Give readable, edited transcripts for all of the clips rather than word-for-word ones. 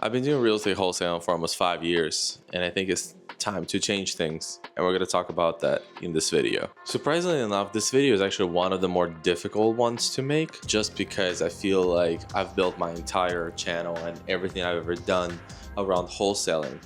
I've been doing real estate wholesaling for almost 5 years, and I think it's time to change things. And we're going to talk about that in this video. Surprisingly enough, this video is actually one of the more difficult ones to make, just because I feel like I've built my entire channel and everything I've ever done around wholesaling.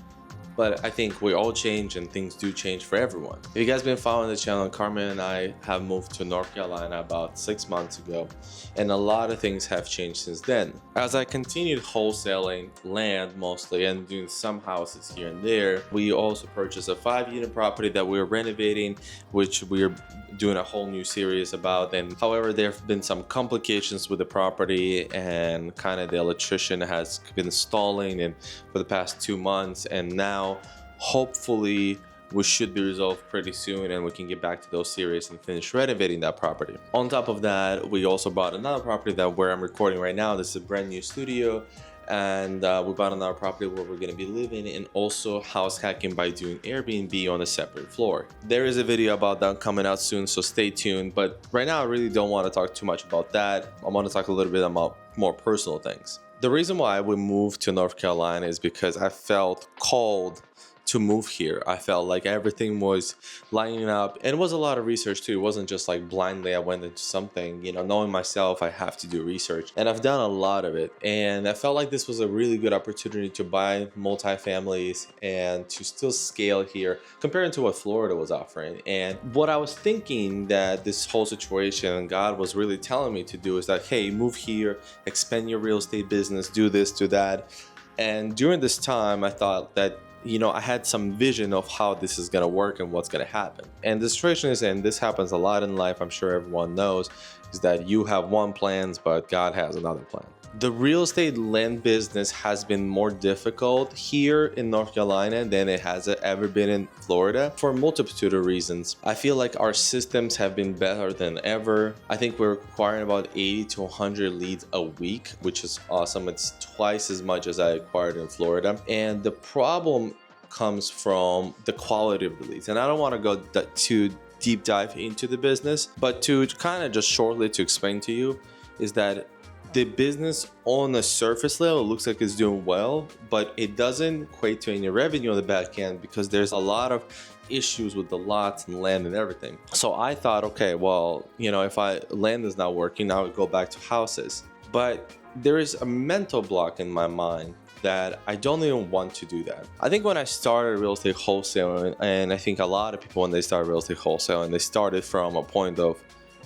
But I think we all change and things do change for everyone. If you guys been following the channel, Carmen and I have moved to North Carolina about 6 months ago, and a lot of things have changed since then. As I continued wholesaling land mostly and doing some houses here and there, we also purchased a 5-unit property that we're renovating, which we're doing a whole new series about. And however, there have been some complications with the property, and kind of the electrician has been stalling and for the past 2 months, and now hopefully we should be resolved pretty soon and we can get back to those series and finish renovating that property. On top of that, we also bought another property that where I'm recording right now. This is a brand new studio, and we bought another property where we're going to be living, and also house hacking by doing Airbnb on a separate floor. There is a video about that coming out soon, so stay tuned. But right now I really don't want to talk too much about that. I want to talk a little bit about more personal things. The reason why we moved to North Carolina is because I felt called to move here. I felt like everything was lining up, and it was a lot of research too. It wasn't just like blindly I went into something, knowing myself, I have to do research, and I've done a lot of it. And I felt like this was a really good opportunity to buy multifamilies and to still scale here compared to what Florida was offering. And what I was thinking that this whole situation, God was really telling me to do, is that, hey, move here, expand your real estate business, do this, do that. And during this time, I thought that I had some vision of how this is going to work and what's going to happen. And the situation is, and this happens a lot in life, I'm sure everyone knows, is that you have one plan, but God has another plan. The real estate land business has been more difficult here in North Carolina than it has ever been in Florida for a multitude of reasons. I feel like our systems have been better than ever. I think we're acquiring about 80 to 100 leads a week, which is awesome. It's twice as much as I acquired in Florida. And the problem comes from the quality of the leads. And I don't want to go too deep dive into the business, but to kind of just shortly to explain to you is that the business on the surface level looks like it's doing well, but it doesn't equate to any revenue on the back end because there's a lot of issues with the lots and land and everything. So I thought, okay, well, if land is not working, I would go back to houses. But there is a mental block in my mind that I don't even want to do that. I think when I started real estate wholesaling, and I think a lot of people when they start real estate wholesaling, they started from a point of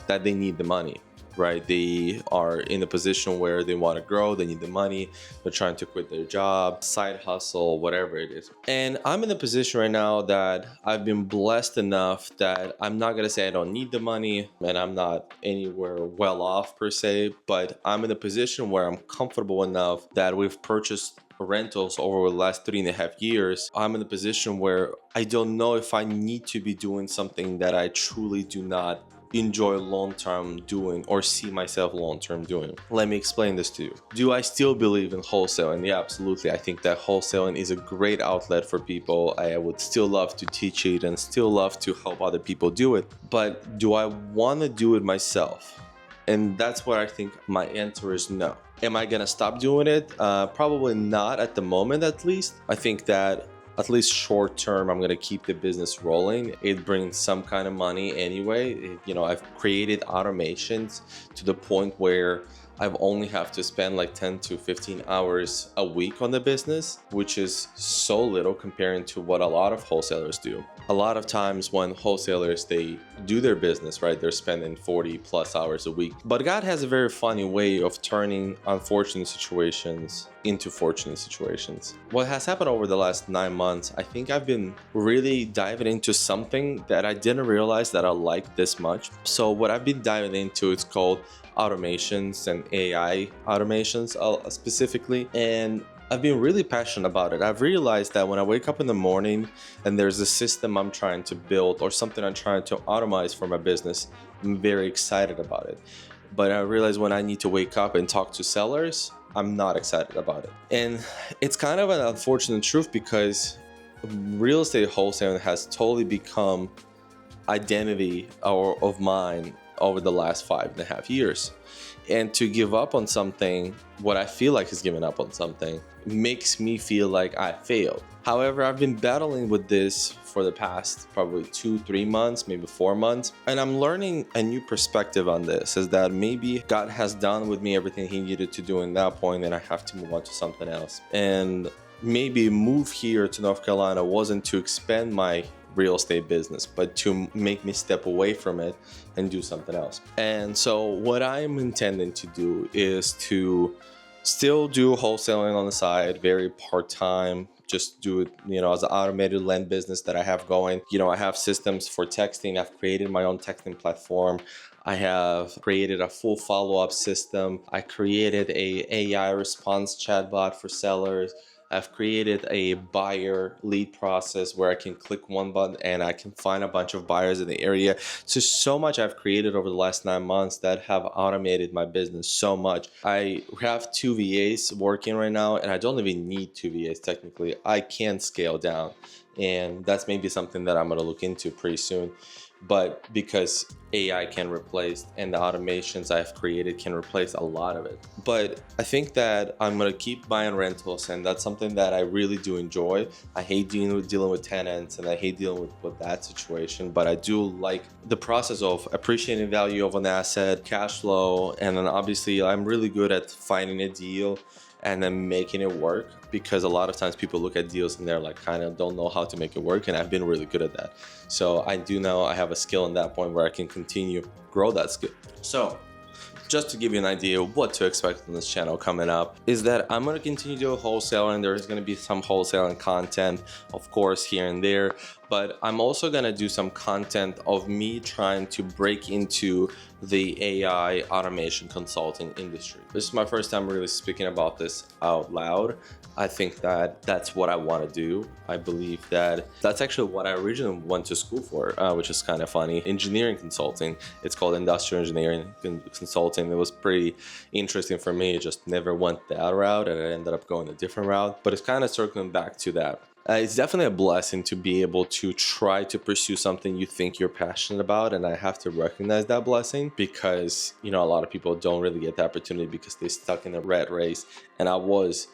that they need the money. Right? They are in a position where they want to grow, they need the money, they're trying to quit their job, side hustle, whatever it is. And I'm in a position right now that I've been blessed enough that I'm not going to say I don't need the money and I'm not anywhere well off per se, but I'm in a position where I'm comfortable enough that we've purchased rentals over the last 3.5 years. I'm in a position where I don't know if I need to be doing something that I truly do not enjoy long-term doing or see myself long-term doing. Let me explain this to you. Do I still believe in wholesaling? Yeah, absolutely. I think that wholesaling is a great outlet for people. I would still love to teach it and still love to help other people do it. But do I want to do it myself? And that's where I think my answer is no. Am I gonna stop doing it? Probably not at the moment, at least. I think that at least short term, I'm going to keep the business rolling. It brings some kind of money anyway. I've created automations to the point where I've only have to spend like 10 to 15 hours a week on the business, which is so little comparing to what a lot of wholesalers do. A lot of times when wholesalers, they do their business, right, they're spending 40 plus hours a week. But God has a very funny way of turning unfortunate situations into fortunate situations. What has happened over the last 9 months, I think I've been really diving into something that I didn't realize that I liked this much. So what I've been diving into, it's called automations and AI automations specifically, and I've been really passionate about it. I've realized that when I wake up in the morning and there's a system I'm trying to build or something I'm trying to automate for my business, I'm very excited about it. But I realize when I need to wake up and talk to sellers, I'm not excited about it. And it's kind of an unfortunate truth because real estate wholesaling has totally become identity of mine over the last 5.5 years. And to give up on something, what I feel like is giving up on something, makes me feel like I failed. However, I've been battling with this for the past probably 2-3 months, maybe 4 months. And I'm learning a new perspective on this, is that maybe God has done with me everything he needed to do in that point, and I have to move on to something else. And maybe move here to North Carolina wasn't to expand my real estate business, but to make me step away from it and do something else. And so what I'm intending to do is to still do wholesaling on the side, very part-time, just do it, as an automated lend business that I have going. I have systems for texting. I've created my own texting platform. I have created a full follow-up system. I created a AI response chatbot for sellers. I've created a buyer lead process where I can click one button and I can find a bunch of buyers in the area. So much I've created over the last 9 months that have automated my business so much. I have 2 VAs working right now, and I don't even need 2 VAs technically. I can scale down, and that's maybe something that I'm going to look into pretty soon. But because AI can replace, and the automations I've created can replace a lot of it. But I think that I'm going to keep buying rentals, and that's something that I really do enjoy. I hate dealing with tenants, and I hate dealing with that situation, but I do like the process of appreciating value of an asset, cash flow, and then obviously I'm really good at finding a deal and then making it work, because a lot of times people look at deals and they're like kind of don't know how to make it work, and I've been really good at that. So I do know I have a skill in that point where I can continue grow that skill. So just to give you an idea of what to expect on this channel coming up, is that I'm going to continue to do wholesaling. There's going to be some wholesaling content, of course, here and there, but I'm also going to do some content of me trying to break into the AI automation consulting industry. This is my first time really speaking about this out loud. I think that that's what I want to do. I believe that that's actually what I originally went to school for, which is kind of funny. Engineering consulting. It's called industrial engineering consulting. It was pretty interesting for me. It just never went that route, and I ended up going a different route. But it's kind of circling back to that. It's definitely a blessing to be able to try to pursue something you think you're passionate about, and I have to recognize that blessing, because a lot of people don't really get the opportunity because they're stuck in a rat race, and I was.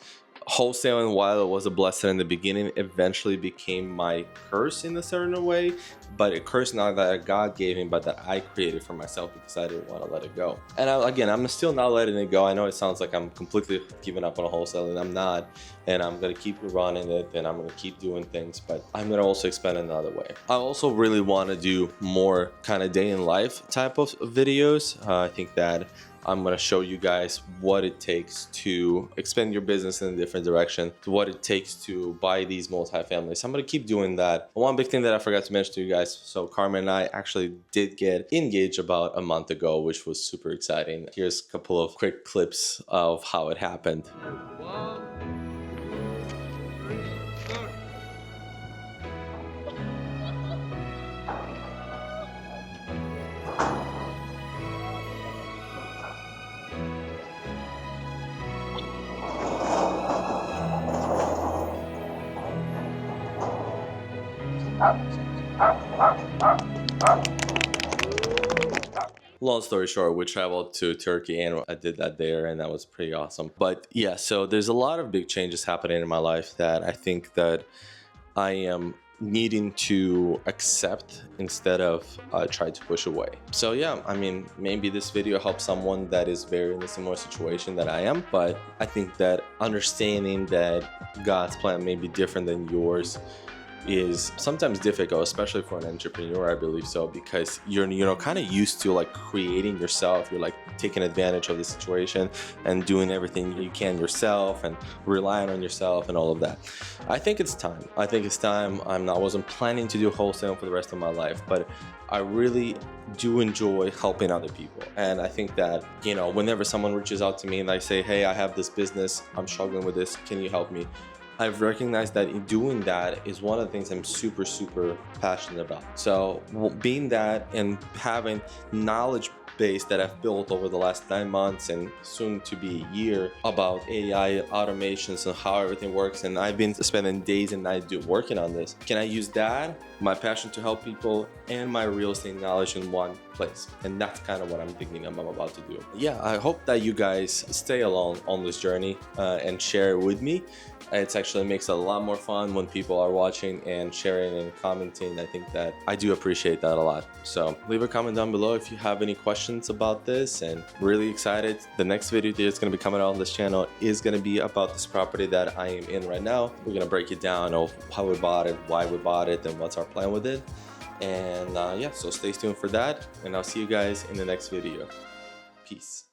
Wholesaling, while it was a blessing in the beginning, eventually became my curse in a certain way, but a curse not that God gave me, but that I created for myself because I didn't want to let it go. And I'm still not letting it go. I know it sounds like I'm completely giving up on wholesaling, and I'm not, and I'm going to keep running it, and I'm going to keep doing things, but I'm going to also expand another way. I also really want to do more kind of day in life type of videos. I think that I'm going to show you guys what it takes to expand your business in a different direction, what it takes to buy these multifamilies. I'm going to keep doing that. One big thing that I forgot to mention to you guys, so Carmen and I actually did get engaged about a month ago, which was super exciting. Here's a couple of quick clips of how it happened. 1, 2, 3, start. Long story short, we traveled to Turkey and I did that there, and that was pretty awesome. But yeah, so there's a lot of big changes happening in my life that I think that I am needing to accept instead of try to push away. So yeah, maybe this video helps someone that is very in a similar situation that I am, but I think that understanding that God's plan may be different than yours is sometimes difficult, especially for an entrepreneur, I believe so, because you're kind of used to like creating yourself. You're like taking advantage of the situation and doing everything you can yourself and relying on yourself and all of that. I think it's time. I wasn't planning to do wholesaling for the rest of my life, but I really do enjoy helping other people. And I think that, whenever someone reaches out to me and they say, hey, I have this business, I'm struggling with this, can you help me? I've recognized that in doing that is one of the things I'm super, super passionate about. So being that and having knowledge base that I've built over the last 9 months and soon to be a year about AI automations and how everything works. And I've been spending days and nights working on this. Can I use that, my passion to help people, and my real estate knowledge in one place? And that's kind of what I'm thinking I'm about to do. Yeah, I hope that you guys stay along on this journey and share it with me. It actually makes it a lot more fun when people are watching and sharing and commenting. I think that I do appreciate that a lot. So leave a comment down below if you have any questions about this, and really excited. The next video that's going to be coming out on this channel is going to be about this property that I am in right now. We're going to break it down of how we bought it, why we bought it, and what's our plan with it. And yeah, so stay tuned for that, and I'll see you guys in the next video. Peace.